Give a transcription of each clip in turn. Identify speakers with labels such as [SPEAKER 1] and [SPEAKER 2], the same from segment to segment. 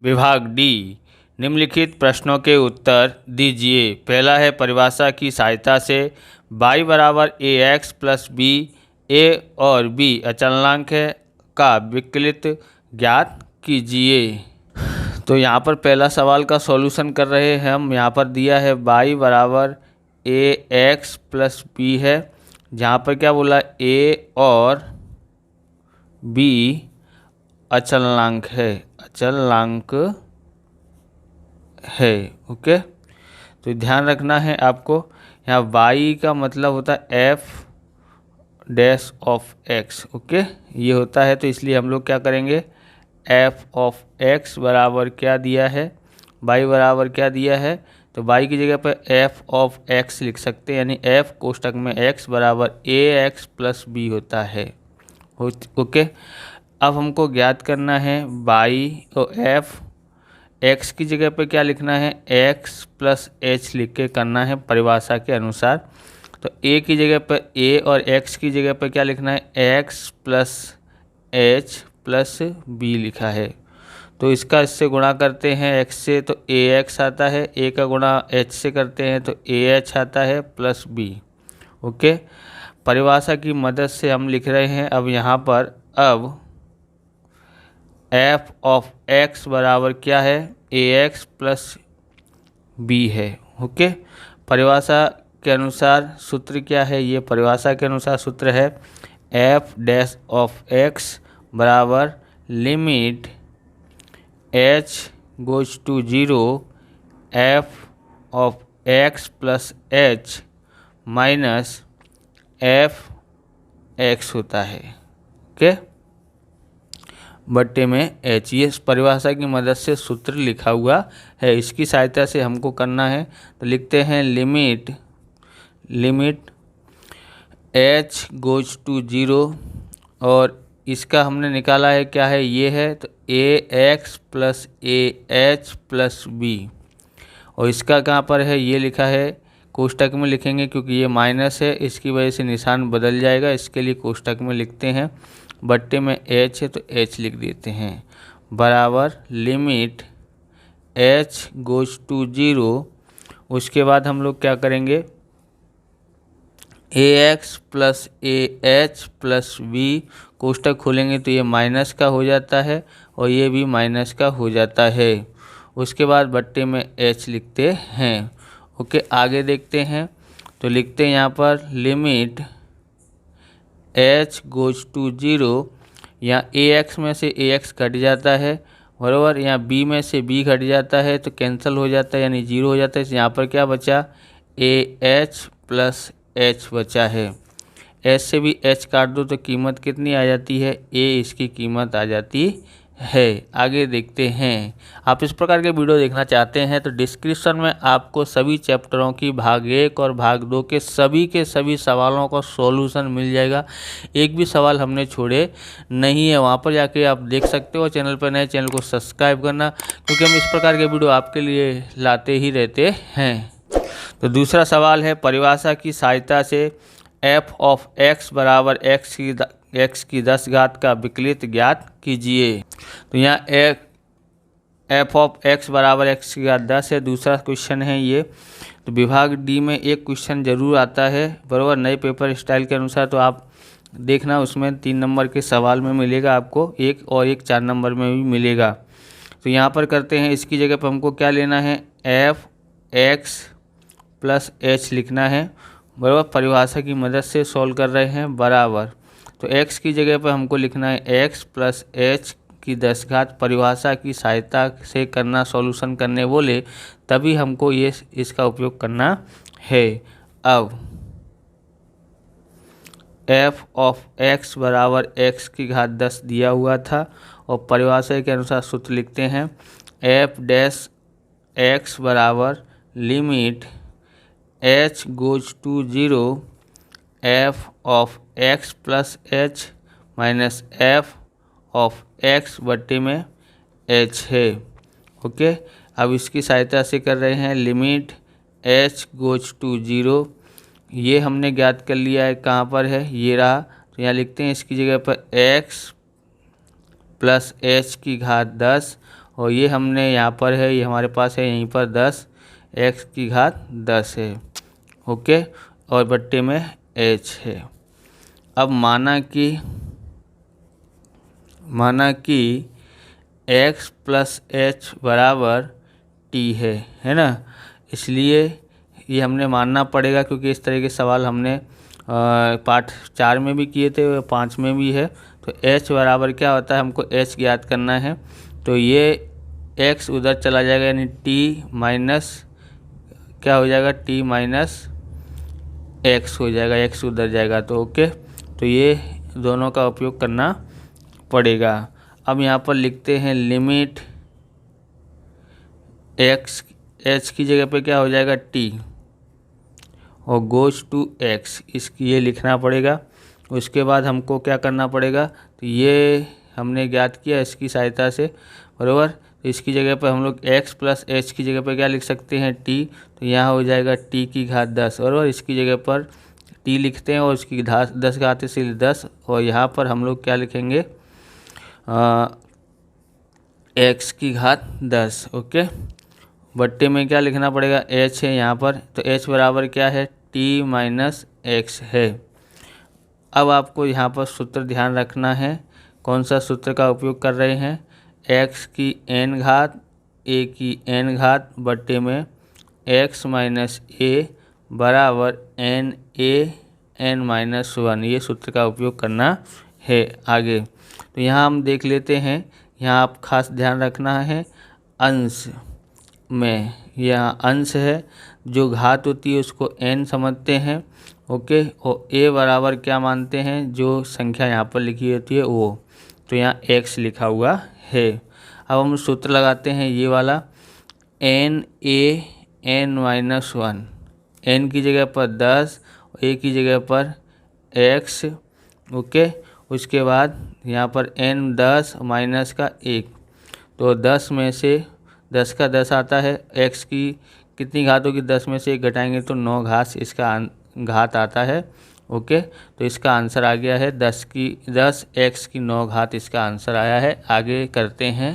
[SPEAKER 1] विभाग डी, निम्नलिखित प्रश्नों के उत्तर दीजिए। पहला है परिभाषा की सहायता से y बराबर ए एक्स प्लस बी, ए और बी अचलनांक है का विकलित ज्ञात कीजिए। तो यहाँ पर पहला सवाल का सॉल्यूशन कर रहे हैं हम। यहाँ पर दिया है y बराबर ए एक्स प्लस बी है, जहाँ पर क्या बोला ए और बी अचलनांक है। ओके, तो ध्यान रखना है आपको। यहाँ y का मतलब होता है F dash of x. Okay, ये होता है, तो इसलिए हम लोग क्या करेंगे, एफ ऑफ एक्स बराबर क्या दिया है, y बराबर क्या दिया है, तो y की जगह पर एफ ऑफ एक्स लिख सकते हैं, यानी f कोष्टक में x बराबर ए एक्स प्लस बी होता है। ओके, अब हमको ज्ञात करना है y और f। x की जगह पे क्या लिखना है, x प्लस एच लिख के करना है परिभाषा के अनुसार। तो a की जगह पर a और x की जगह पर क्या लिखना है, x plus H plus B लिखा है। तो इसका इससे गुणा करते हैं x से तो ए एक्स आता है, a का गुणा h से करते हैं तो ए एच आता है प्लस b। ओके, परिभाषा की मदद से हम लिख रहे हैं अब यहाँ पर, अब f ऑफ x बराबर क्या है, ए एक्स प्लस बी है। ओके, परिभाषा के अनुसार सूत्र क्या है, ये परिभाषा के अनुसार सूत्र है f डैश ऑफ x बराबर limit h goes to 0 f of x plus h minus f x होता है। ओके, बट्टे में h, ये परिभाषा की मदद से सूत्र लिखा हुआ है, इसकी सहायता से हमको करना है। तो लिखते हैं लिमिट h गोज टू 0, और इसका हमने निकाला है क्या है, ये है, तो A X plus A H plus B, और इसका कहाँ पर है, ये लिखा है, कोष्टक में लिखेंगे क्योंकि ये माइनस है, इसकी वजह से निशान बदल जाएगा, इसके लिए कोष्टक में लिखते हैं। बट्टे में h है तो h लिख देते हैं, बराबर लिमिट h गोज टू 0। उसके बाद हम लोग क्या करेंगे, A X plus A H plus B, कोष्टक खोलेंगे तो ये माइनस का हो जाता है और ये भी माइनस का हो जाता है। उसके बाद बट्टे में h लिखते हैं। ओके, आगे देखते हैं, तो लिखते हैं यहाँ पर लिमिट h गोज टू 0, यहाँ ए एक्स में से ए एक्स घट जाता है बराबर, यहाँ b में से b घट जाता है तो कैंसिल हो जाता है, यानी 0 हो जाता है। यहाँ पर क्या बचा, ए एच प्लस h बचा है, h से भी h काट दो तो कीमत कितनी आ जाती है, a इसकी कीमत आ जाती है। आगे देखते हैं। आप इस प्रकार के वीडियो देखना चाहते हैं तो डिस्क्रिप्शन में आपको सभी चैप्टरों की भाग 1 और भाग 2 के सभी सवालों का सॉल्यूशन मिल जाएगा। एक भी सवाल हमने छोड़े नहीं है, वहां पर जाके आप देख सकते हो। चैनल पर नए, चैनल को सब्सक्राइब करना, क्योंकि हम इस प्रकार के वीडियो आपके लिए लाते ही रहते हैं। तो दूसरा सवाल है परिभाषा की सहायता से f ऑफ x बराबर x की 10 घात का विकलित ज्ञात कीजिए। तो यहाँ f ऑफ x बराबर x की घात 10 है, दूसरा क्वेश्चन है ये। तो विभाग डी में एक क्वेश्चन जरूर आता है बराबर, नए पेपर स्टाइल के अनुसार, तो आप देखना उसमें 3 नंबर के सवाल में मिलेगा आपको, एक और एक 4 नंबर में भी मिलेगा। तो यहाँ पर करते हैं, इसकी जगह पर हमको क्या लेना है, एफ एक्स प्लस एच लिखना है बराबर, परिभाषा की मदद से सॉल्व कर रहे हैं बराबर। तो x की जगह पर हमको लिखना है x प्लस एच की 10 घात, परिभाषा की सहायता से करना, सॉल्यूशन करने बोले तभी हमको ये इसका उपयोग करना है। अब f ऑफ x बराबर x की घात 10 दिया हुआ था, और परिभाषा के अनुसार सूत्र लिखते हैं f डैश x बराबर limit h goes to 0 f of x plus h minus f of x बट्टे में h है। ओके, अब इसकी सहायता से कर रहे हैं लिमिट h गोज टू 0, ये हमने ज्ञात कर लिया है, कहाँ पर है, ये रहा। तो यहाँ लिखते हैं इसकी जगह पर x प्लस h की घात 10 और ये हमने यहाँ पर है, ये हमारे पास है यहीं पर 10 x की घात 10 है। ओके, और बट्टे में h है। अब माना कि x प्लस h बराबर t है ना। इसलिए ये हमने मानना पड़ेगा, क्योंकि इस तरह के सवाल हमने पार्ट 4 में भी किए थे और 5 में भी है। तो h बराबर क्या होता है, हमको h ज्ञात करना है। तो ये x उधर चला जाएगा, यानी t माइनस क्या हो जाएगा, t माइनस x हो जाएगा, x उधर जाएगा। तो ओके, तो ये दोनों का उपयोग करना पड़ेगा। अब यहाँ पर लिखते हैं लिमिट x, h की जगह पे क्या हो जाएगा t, और गोज टू x, इसकी ये लिखना पड़ेगा। उसके बाद हमको क्या करना पड़ेगा, तो ये हमने ज्ञात किया इसकी सहायता से, बराबर। तो इसकी जगह पर हम लोग x प्लस h की जगह पर क्या लिख सकते हैं, t। तो यहाँ हो जाएगा t की घात 10, बराबर। इसकी जगह पर t लिखते हैं और इसकी घात 10 घात इसलिए 10, और यहाँ पर हम लोग क्या लिखेंगे, x की घात 10। ओके, बट्टे में क्या लिखना पड़ेगा, h है यहाँ पर। तो h बराबर क्या है, t माइनस x है। अब आपको यहाँ पर सूत्र ध्यान रखना है, कौन सा सूत्र का उपयोग कर रहे हैं, x की n घात a की n घात बट्टे में x माइनस a बराबर n a n माइनस 1, ये सूत्र का उपयोग करना है आगे। तो यहाँ हम देख लेते हैं, यहाँ आप खास ध्यान रखना है, अंश में यहाँ अंश है, जो घात होती है उसको n समझते हैं। ओके, और a बराबर क्या मानते हैं, जो संख्या यहाँ पर लिखी होती है वो। तो यहाँ x लिखा हुआ है। अब हम सूत्र लगाते हैं ये वाला, n a n minus 1, n की जगह पर 10, a की जगह पर x। ओके, उसके बाद यहाँ पर n 10 माइनस का 1, तो 10 में से 10 का 10 आता है, x की कितनी घात होगी, 10 में से 1 घटाएंगे तो 9 घात इसका घात आता है। ओके, तो इसका आंसर आ गया है 10 x की 9 घात, इसका आंसर आया है। आगे करते हैं।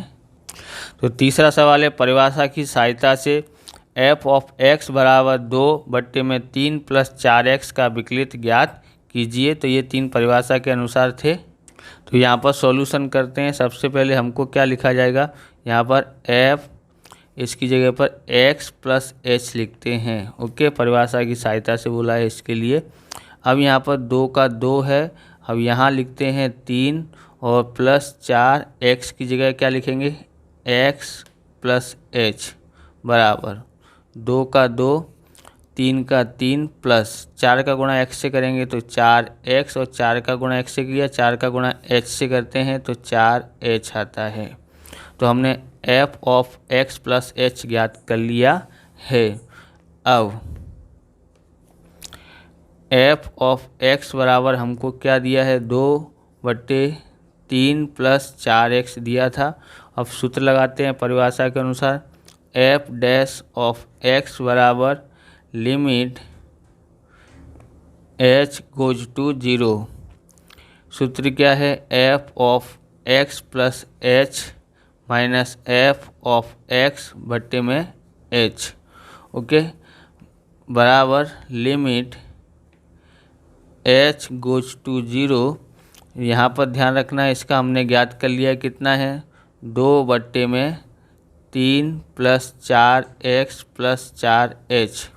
[SPEAKER 1] तो तीसरा सवाल है, परिभाषा की सहायता से f ऑफ x बराबर 2 बट्टे में 3 प्लस 4x का विकलित ज्ञात कीजिए। तो ये 3 परिभाषा के अनुसार थे। तो यहाँ पर सॉल्यूशन करते हैं। सबसे पहले हमको क्या लिखा जाएगा, यहाँ पर f, इसकी जगह पर x प्लस h लिखते हैं। ओके, परिभाषा की सहायता से बोला है इसके लिए। अब यहाँ पर 2 का 2 है, अब यहाँ लिखते हैं 3 और प्लस 4, x की जगह क्या लिखेंगे, x प्लस h बराबर 2 का 2, 3 का 3 प्लस 4 का गुणा x से करेंगे तो 4x, और 4 का गुणा x से किया, 4 का गुणा h से करते हैं तो 4h आता है। तो हमने f of x plus h ज्ञात कर लिया है। अब f ऑफ x बराबर हमको क्या दिया है, 2 बट्टे 3 प्लस 4x दिया था। अब सूत्र लगाते हैं परिभाषा के अनुसार, f डैश ऑफ x बराबर लिमिट h गोज टू 0। सूत्र क्या है, f of x plus h minus f of x बट्टे में h। ओके, बराबर लिमिट h गोज टू 0। यहाँ पर ध्यान रखना है, इसका हमने ज्ञात कर लिया, कितना है, 2 बट्टे में 3 प्लस 4x प्लस 4h।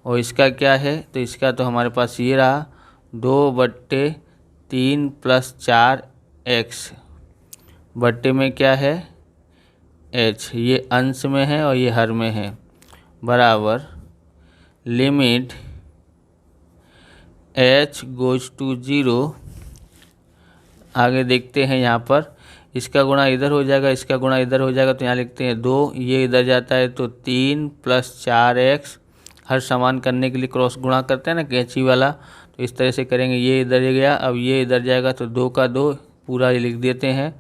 [SPEAKER 1] और इसका क्या है, तो इसका तो हमारे पास ये रहा, 2 बट्टे 3 प्लस 4x बट्टे में क्या है, h। ये अंश में है और ये हर में है, बराबर लिमिट h गोज टू 0। आगे देखते हैं, यहाँ पर इसका गुणा इधर हो जाएगा, इसका गुणा इधर हो जाएगा, तो यहाँ लिखते हैं 2, ये इधर जाता है तो 3 प्लस 4x, हर समान करने के लिए क्रॉस गुणा करते हैं ना कैंची वाला, तो इस तरह से करेंगे। ये इधर गया, अब ये इधर जाएगा तो 2 का 2 पूरा ये लिख देते हैं,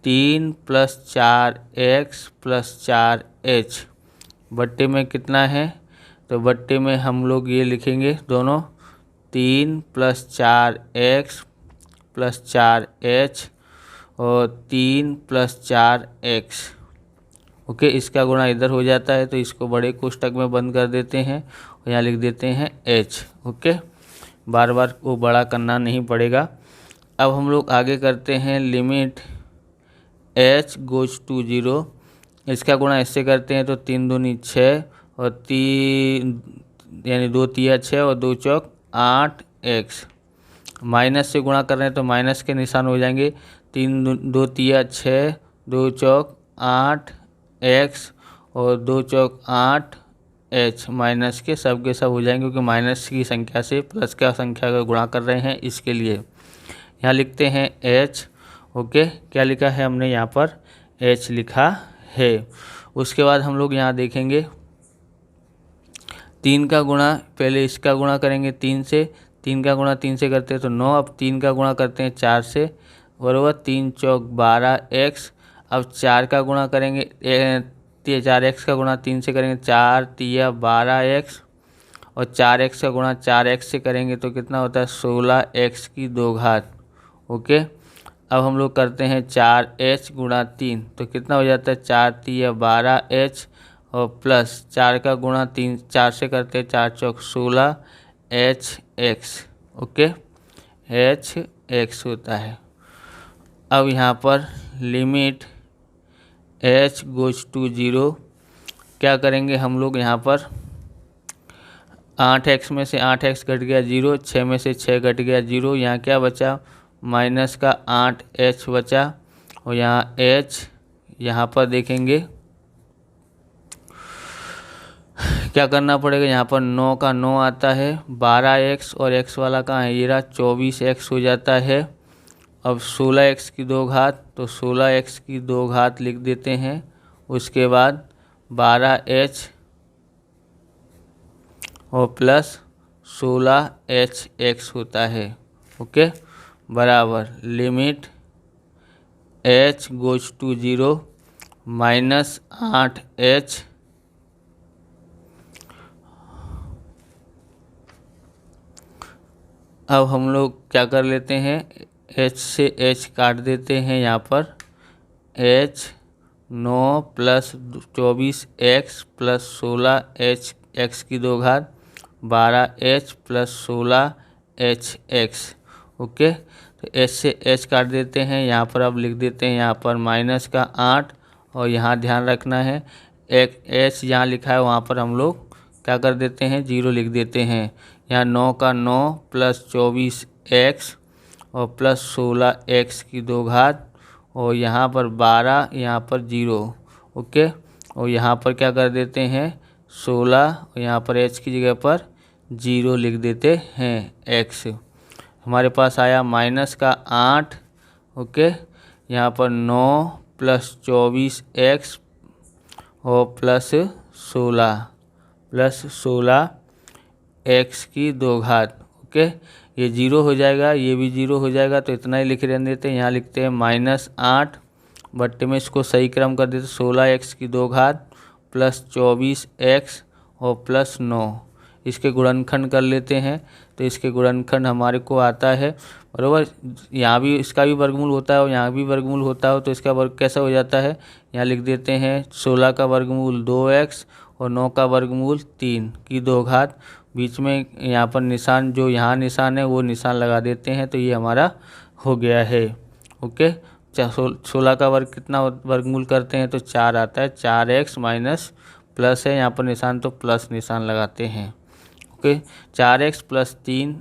[SPEAKER 1] 3 प्लस 4x प्लस 4h बट्टे में कितना है, तो बट्टे में हम लोग ये लिखेंगे दोनों, 3 प्लस 4x प्लस 4h और 3 प्लस 4x ओके, इसका गुणा इधर हो जाता है तो इसको बड़े कोष्टक में बंद कर देते हैं और यहाँ लिख देते हैं h। ओके, बार बार वो बड़ा करना नहीं पड़ेगा। अब हम लोग आगे करते हैं लिमिट h गोज टू 0। इसका गुणा इससे करते हैं तो 3 दूनी 6 और 3 यानी 2 तिया 6 और 2 चौक 8x। माइनस से गुणा कर रहे हैं तो माइनस के निशान हो जाएंगे। 2 तिया 6, 2 चौक 8x और 2 चौक 8h। माइनस के सब हो जाएंगे क्योंकि माइनस की संख्या से प्लस का संख्या का गुणा कर रहे हैं, इसके लिए यहाँ लिखते हैं h। ओके, क्या लिखा है हमने यहाँ पर h लिखा है। उसके बाद हम लोग यहाँ देखेंगे 3 का गुणा, पहले इसका गुणा करेंगे 3 से, 3 का गुणा 3 से करते हैं तो 9। अब 3 का गुणा करते हैं 4 से, बराबर 3 चौक 12x। अब 4 का गुणा करेंगे 4x का गुणा 3 से करेंगे 4 तिया 12x और 4x का गुणा 4x से करेंगे तो कितना होता है 16x की 2 घात। ओके, अब हम लोग करते हैं 4h गुणा 3 तो कितना हो जाता है 4 तिया 12h और प्लस 4 का गुणा 4 से करते हैं 4 चौक 16hx। ओके, hx होता है। अब यहाँ पर लिमिट h गोज टू 0 क्या करेंगे हम लोग यहाँ पर 8x में से 8x घट गया 0, 6 में से 6 घट गया 0, यहाँ क्या बचा माइनस का 8h बचा और यहाँ h यहाँ पर देखेंगे क्या करना पड़ेगा। यहाँ पर 9 का 9 आता है, 12x और x वाला कहाँ है, ये रहा 24x हो जाता है। अब 16x की 2 घात तो 16x की 2 घात लिख देते हैं। उसके बाद 12h और प्लस 16hx होता है। ओके, बराबर limit h goes to 0 minus 8h अब हम लोग क्या कर लेते हैं h से h काट देते हैं। यहाँ पर h 9 plus 24x plus 16h की 2 घात 12h प्लस 16hx। ओके, तो h से h काट देते हैं। यहाँ पर अब लिख देते हैं यहाँ पर माइनस का 8 और यहाँ ध्यान रखना है एक h यहाँ लिखा है वहाँ पर हम लोग क्या कर देते हैं 0 लिख देते हैं। यहाँ 9 का 9 प्लस 24x और प्लस 16x की 2 घात और यहाँ पर 12, यहाँ पर 0। ओके, और यहाँ पर क्या कर देते हैं 16 और यहाँ पर h की जगह पर 0 लिख देते हैं x। हमारे पास आया माइनस का 8। ओके, यहाँ पर 9 प्लस 24x और प्लस 16x की 2 घात। ओके, ये 0 हो जाएगा, ये भी 0 हो जाएगा तो इतना ही लिख रहने देते हैं। यहाँ लिखते हैं माइनस 8 बट्टे में इसको सही क्रम कर देते 16x की 2 घात प्लस 24x और प्लस 9। इसके गुणनखंड कर लेते हैं तो इसके गुणनखंड हमारे को आता है बराबर। यहाँ भी इसका भी वर्गमूल होता है और यहाँ भी वर्गमूल होता है तो इसका वर्ग कैसा हो जाता है, यहाँ लिख देते हैं 16 का वर्गमूल 2x और 9 का वर्गमूल 3 की 2 घात। बीच में यहाँ पर निशान जो यहाँ निशान है वो निशान लगा देते हैं तो ये हमारा हो गया है। ओके, 16 का वर्ग कितना वर्गमूल करते हैं तो 4 आता है, 4x माइनस प्लस है यहाँ पर निशान तो प्लस निशान लगाते हैं। ओके, 4x प्लस 3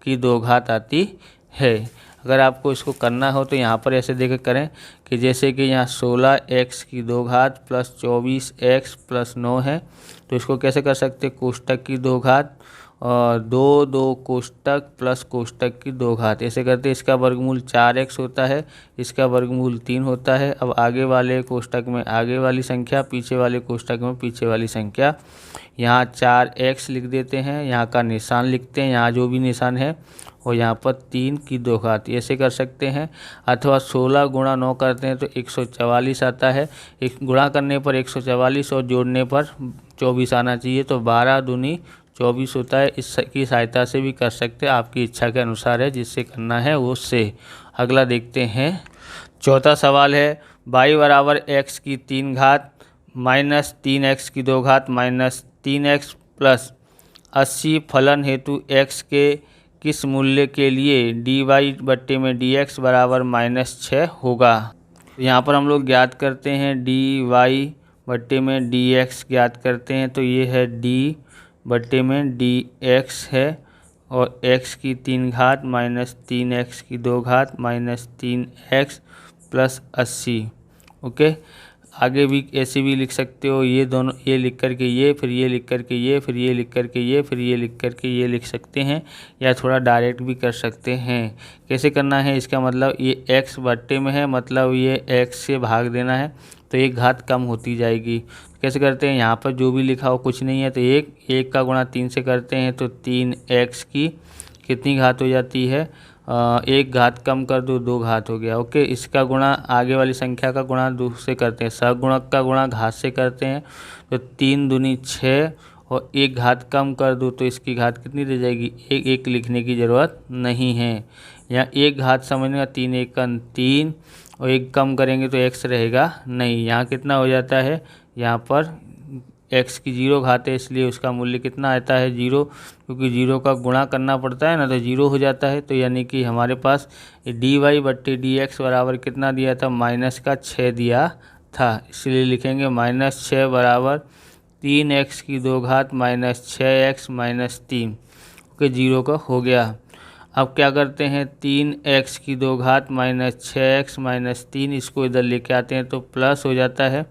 [SPEAKER 1] की 2 घात आती है। अगर आपको इसको करना हो तो यहाँ पर ऐसे देख करें कि जैसे कि यहाँ 16x की 2 घात प्लस 24x प्लस 9 है तो इसको कैसे कर सकते हैं कोष्टक की 2 घात और 2 कोष्टक प्लस कोष्टक की 2 घात ऐसे करते हैं। इसका वर्गमूल 4x होता है, इसका वर्गमूल 3 होता है। अब आगे वाले कोष्टक में आगे वाली संख्या, पीछे वाले कोष्टक में पीछे वाली संख्या। यहाँ 4x लिख देते हैं, यहाँ का निशान लिखते हैं, यहाँ जो भी निशान है और यहाँ पर 3 की 2 घात ऐसे कर सकते हैं। अथवा 16 गुणा 9 करते हैं तो 144 आता है। एक गुणा करने पर 144 और जोड़ने पर 24 आना चाहिए तो 12 दूनी 24 होता है। इसकी सहायता से भी कर सकते हैं, आपकी इच्छा के अनुसार है, जिससे करना है वो से। अगला देखते हैं, चौथा सवाल है y बराबर x की 3 घात माइनस 3x की 2 घात माइनस 3x प्लस 80 फलन हेतु x के किस मूल्य के लिए dy में dx बराबर -6 होगा। यहाँ पर हम लोग ज्ञात करते हैं dy में dx ज्ञात करते हैं, तो ये है d में dx है और x की 3 घात माइनस 3x की 2 घात माइनस 3x प्लस 80। ओके, आगे भी ऐसे भी लिख सकते हो, ये दोनों, ये लिख करके ये, फिर ये लिख करके ये, फिर ये लिख करके ये, फिर ये लिख करके ये लिख सकते हैं, या थोड़ा डायरेक्ट भी कर सकते हैं। कैसे करना है, इसका मतलब ये x बट्टे में है, मतलब ये x से भाग देना है, तो एक घात कम होती जाएगी। कैसे करते हैं, यहाँ पर जो भी लिखा हो कुछ नहीं है, तो एक का गुणा 3 से करते हैं, तो 3x की कितनी घात हो जाती है, एक घात कम कर दो, 2 घात हो गया। ओके, इसका गुणा आगे वाली संख्या का गुणा 2 से करते हैं, सगुणक का गुणा घात से करते हैं, तो 3 दूनी 6 और एक घात कम कर दो तो इसकी घात कितनी रह जाएगी, एक लिखने की ज़रूरत नहीं है। यहाँ एक घात समझने का, 3 एकन 3 और एक कम करेंगे तो x रहेगा नहीं। यहाँ कितना हो जाता है, यहाँ पर x की 0 घात है, इसलिए उसका मूल्य कितना आता है 0, क्योंकि 0 का गुणा करना पड़ता है ना, तो 0 हो जाता है। तो यानी कि हमारे पास dy/dx बराबर कितना दिया था, -6 दिया था, इसलिए लिखेंगे -6 बराबर 3x की 2 घात माइनस 6x माइनस 3। ओके, 0 का हो गया। अब क्या करते हैं, 3x की 2 घात माइनस 6x माइनस 3, इसको इधर लेके आते हैं तो प्लस हो जाता है,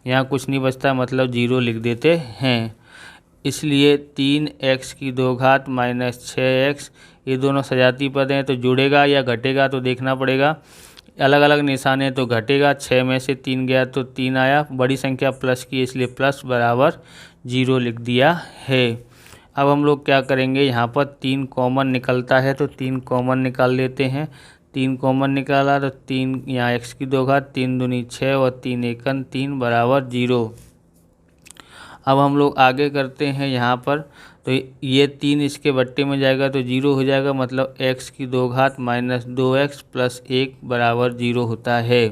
[SPEAKER 1] यहाँ कुछ नहीं बचता, मतलब 0 लिख देते हैं। इसलिए 3x की 2 घात माइनस 6x, ये दोनों सजाती पद हैं, तो जुड़ेगा या घटेगा तो देखना पड़ेगा। अलग अलग निशान है तो घटेगा, 6 में से 3 गया तो 3 आया, बड़ी संख्या प्लस की, इसलिए प्लस बराबर 0 लिख दिया है। अब हम लोग क्या करेंगे, यहाँ पर 3 कॉमन निकलता है, तो 3 कॉमन निकाल लेते हैं। 3 कॉमन निकाला तो 3 यहाँ x की 2 घात, 3 दूनी 6 और 3 एकन 3 बराबर 0। अब हम लोग आगे करते हैं यहाँ पर, तो ये 3 इसके बट्टे में जाएगा तो 0 हो जाएगा, मतलब x की 2 घात माइनस 2x प्लस 1 बराबर 0 होता है।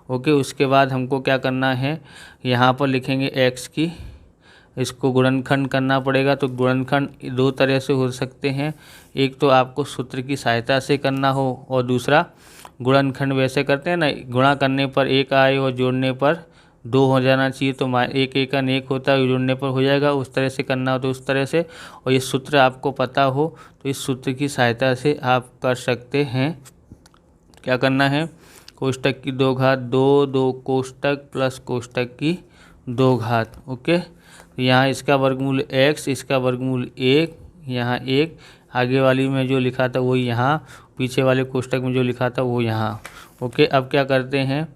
[SPEAKER 1] ओके, उसके बाद हमको क्या करना है, यहाँ पर लिखेंगे x की, इसको गुणनखंड करना पड़ेगा। तो गुणनखंड 2 तरह से हो सकते हैं, एक तो आपको सूत्र की सहायता से करना हो और दूसरा गुणनखंड वैसे करते हैं ना, गुणा करने पर 1 आए और जोड़ने पर 2 हो जाना चाहिए, तो 1 एकन 1 होता है, जोड़ने पर हो जाएगा। उस तरह से करना हो तो उस तरह से, और ये सूत्र आपको पता हो तो इस सूत्र की सहायता से आप कर सकते हैं। क्या करना है, कोष्टक की 2 घात 2 कोष्टक प्लस कोष्टक की 2 घात। ओके, यहाँ इसका वर्गमूल x, इसका वर्गमूल 1, यहाँ 1, आगे वाली में जो लिखा था वो यहाँ, पीछे वाले कोष्टक में जो लिखा था वो यहाँ। ओके, अब क्या करते हैं,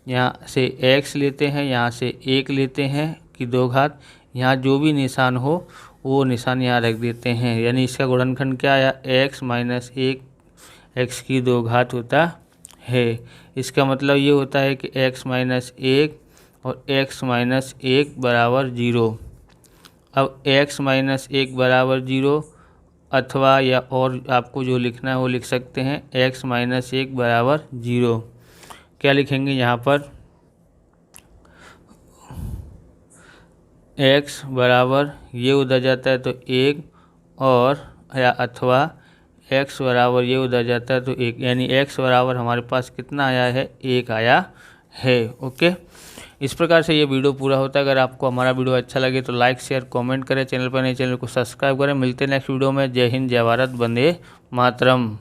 [SPEAKER 1] यहाँ से x लेते हैं, यहाँ से 1 लेते हैं कि 2 घात, यहाँ जो भी निशान हो वो निशान यहाँ रख देते हैं, यानी इसका गुणनखंड क्या आया, x माइनस 1 x की 2 घात होता है। इसका मतलब ये होता है कि x माइनस 1 और x माइनस 1 बराबर 0। अब x माइनस 1 बराबर 0, अथवा या और आपको जो लिखना है वो लिख सकते हैं, x माइनस 1 बराबर 0। क्या लिखेंगे यहाँ पर, x बराबर ये उधर जाता है तो 1, और या अथवा x बराबर ये उधर जाता है तो 1, यानी x बराबर हमारे पास कितना आया है, 1 आया है। ओके, इस प्रकार से ये वीडियो पूरा होता है। अगर आपको हमारा वीडियो अच्छा लगे तो लाइक शेयर कमेंट करें, चैनल पर नए चैनल को सब्सक्राइब करें। मिलते हैं नेक्स्ट वीडियो में। जय हिंद, जय भारत, वंदे मातरम।